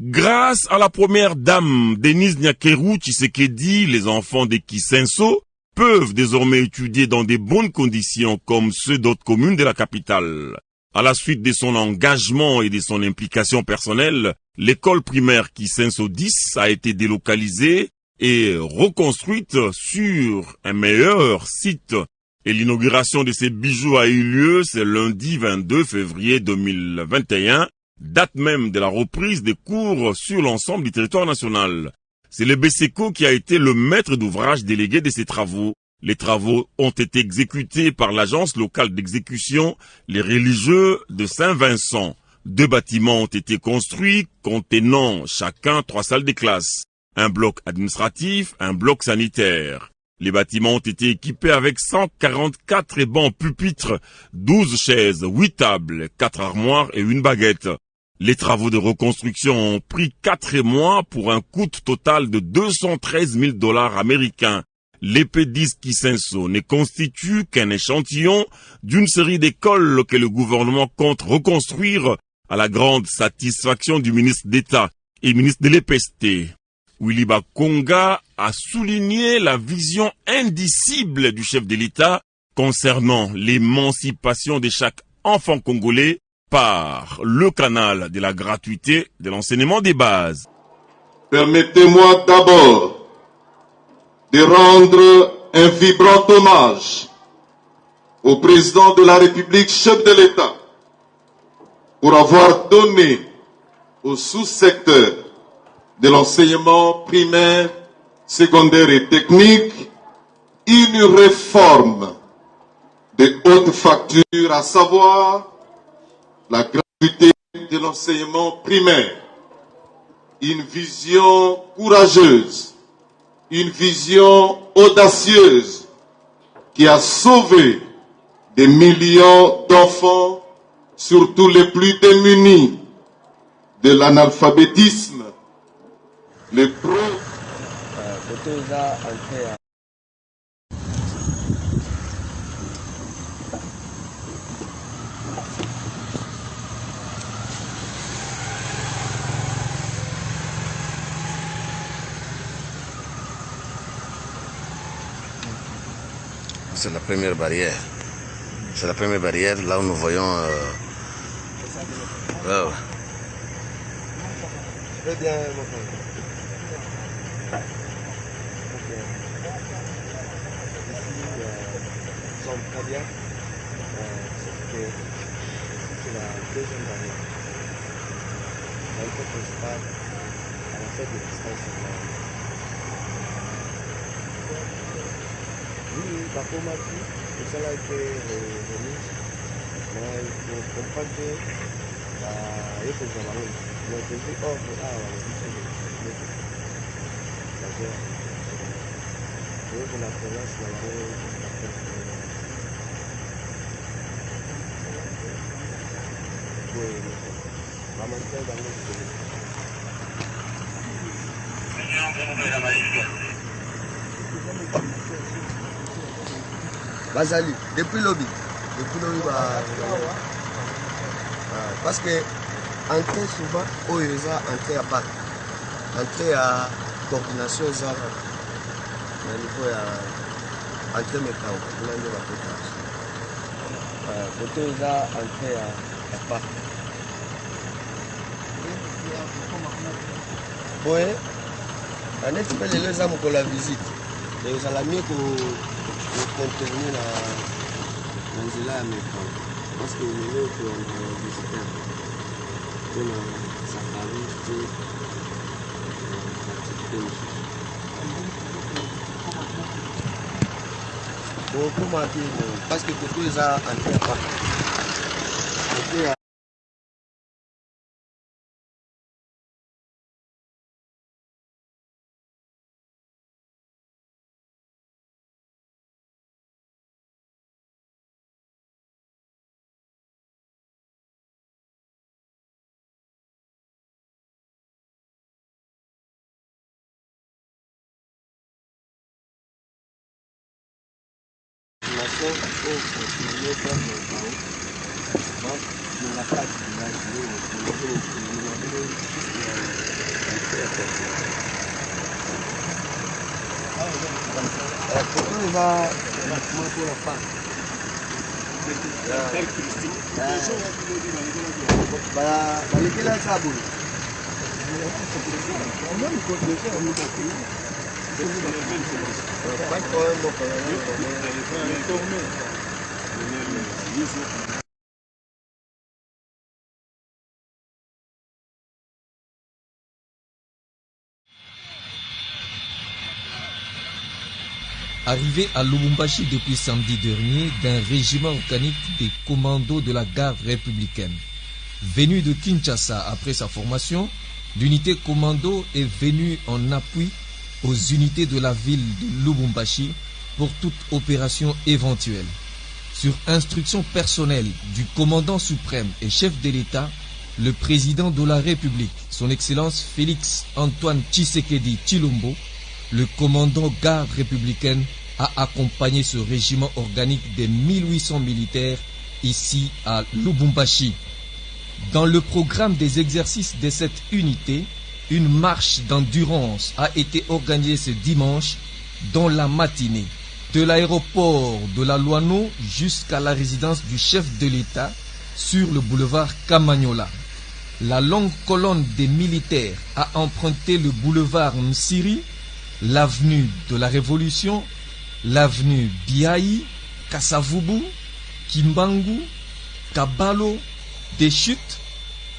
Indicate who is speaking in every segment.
Speaker 1: Grâce à la première dame Denise Nyakeru Tshisekedi, les enfants des Kisenso peuvent désormais étudier dans de bonnes conditions comme ceux d'autres communes de la capitale. À la suite de son engagement et de son implication personnelle, l'école primaire Kisenso 10 a été délocalisée et reconstruite sur un meilleur site. Et l'inauguration de ces bijoux a eu lieu ce lundi 22 février 2021, date même de la reprise des cours sur l'ensemble du territoire national. C'est le BESECO qui a été le maître d'ouvrage délégué de ces travaux. Les travaux ont été exécutés par l'agence locale d'exécution, les religieux de Saint-Vincent. 2 bâtiments ont été construits contenant chacun 3 salles de classe, un bloc administratif, un bloc sanitaire. Les bâtiments ont été équipés avec 144 bancs pupitres, 12 chaises, 8 tables, 4 armoires et une baguette. Les travaux de reconstruction ont pris 4 mois pour un coût total de 213 000 $ américains. L'EP10 Kisenso ne constitue qu'un échantillon d'une série d'écoles que le gouvernement compte reconstruire à la grande satisfaction du ministre d'État et ministre de l'EPST. Willy Bakonga a souligné la vision indicible du chef de l'État concernant l'émancipation de chaque enfant congolais par le canal de la gratuité de l'enseignement des bases.
Speaker 2: Permettez-moi d'abord de rendre un vibrant hommage au président de la République, chef de l'État, pour avoir donné au sous-secteur de l'enseignement primaire, secondaire et technique une réforme de haute facture, à savoir la gratuité de l'enseignement primaire. Une vision courageuse, une vision audacieuse qui a sauvé des millions d'enfants, surtout les plus démunis, de l'analphabétisme.
Speaker 3: C'est la première barrière. C'est la première barrière, là où nous voyons...
Speaker 4: Très bien, mon frère. Ici, nous sommes très bien. C'est la deuxième barrière. La école principale, à la fête de distance. Oui, par contre, m'a dit que ça a été remis. Mais il faut comprendre que il faut que j'en ai. Mais je dis, oh, la province, Bazali, depuis lobby, parce que entrer souvent au USA, entrer à BAC, entrer à coordination ZARA, il faut entrer maintenant, côté USA, entrer à BAC. Oui, on est fait les hommes pour la visite. Les amis pour contenir la Angela américaine. Parce que les autres ont visité pour la safari, parce que tout ça entré à
Speaker 5: Arrivé à Lubumbashi depuis samedi dernier d'un régiment organique des commandos de la garde républicaine. Venu de Kinshasa après sa formation, l'unité commando est venue en appui aux unités de la ville de Lubumbashi pour toute opération éventuelle. Sur instruction personnelle du commandant suprême et chef de l'État, le président de la République, son Excellence Félix Antoine Tshisekedi Tshilombo, le commandant garde républicaine, a accompagné ce régiment organique des 1800 militaires ici à Lubumbashi. Dans le programme des exercices de cette unité, une marche d'endurance a été organisée ce dimanche dans la matinée, de l'aéroport de la Loano jusqu'à la résidence du chef de l'État sur le boulevard Kamagnola. La longue colonne des militaires a emprunté le boulevard Msiri, l'avenue de la Révolution, l'avenue Biaï, Kassavubu, Kimbangu, Kabalo, des Chutes,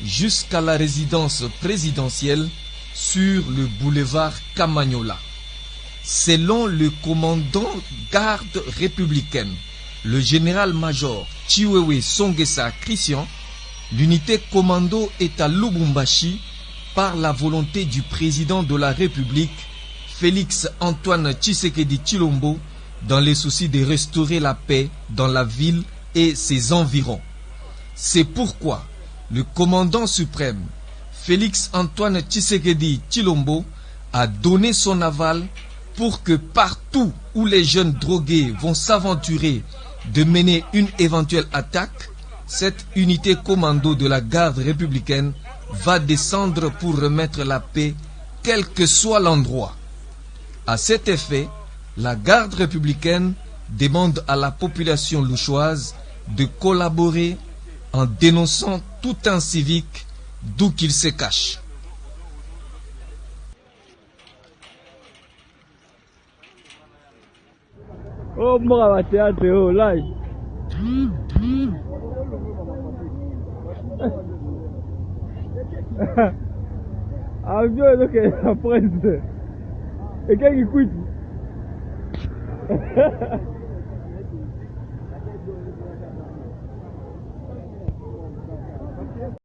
Speaker 5: jusqu'à la résidence présidentielle sur le boulevard Kamagnola. Selon le commandant garde républicaine, le général-major Chiwewe Songesa Christian, l'unité commando est à Lubumbashi par la volonté du président de la République, Félix Antoine Tshisekedi Tshilombo, dans les soucis de restaurer la paix dans la ville et ses environs. C'est pourquoi le commandant suprême, Félix Antoine Tshisekedi Tshilombo, a donné son aval pour que partout où les jeunes drogués vont s'aventurer de mener une éventuelle attaque, cette unité commando de la garde républicaine va descendre pour remettre la paix, quel que soit l'endroit. À cet effet, la garde républicaine demande à la population louchoise de collaborer en dénonçant tout incivique d'où qu'il se cache.
Speaker 6: Oh, moi, va théâtre, oh, là. Ah, Dieu, donc, la presse. Et quand il écoute.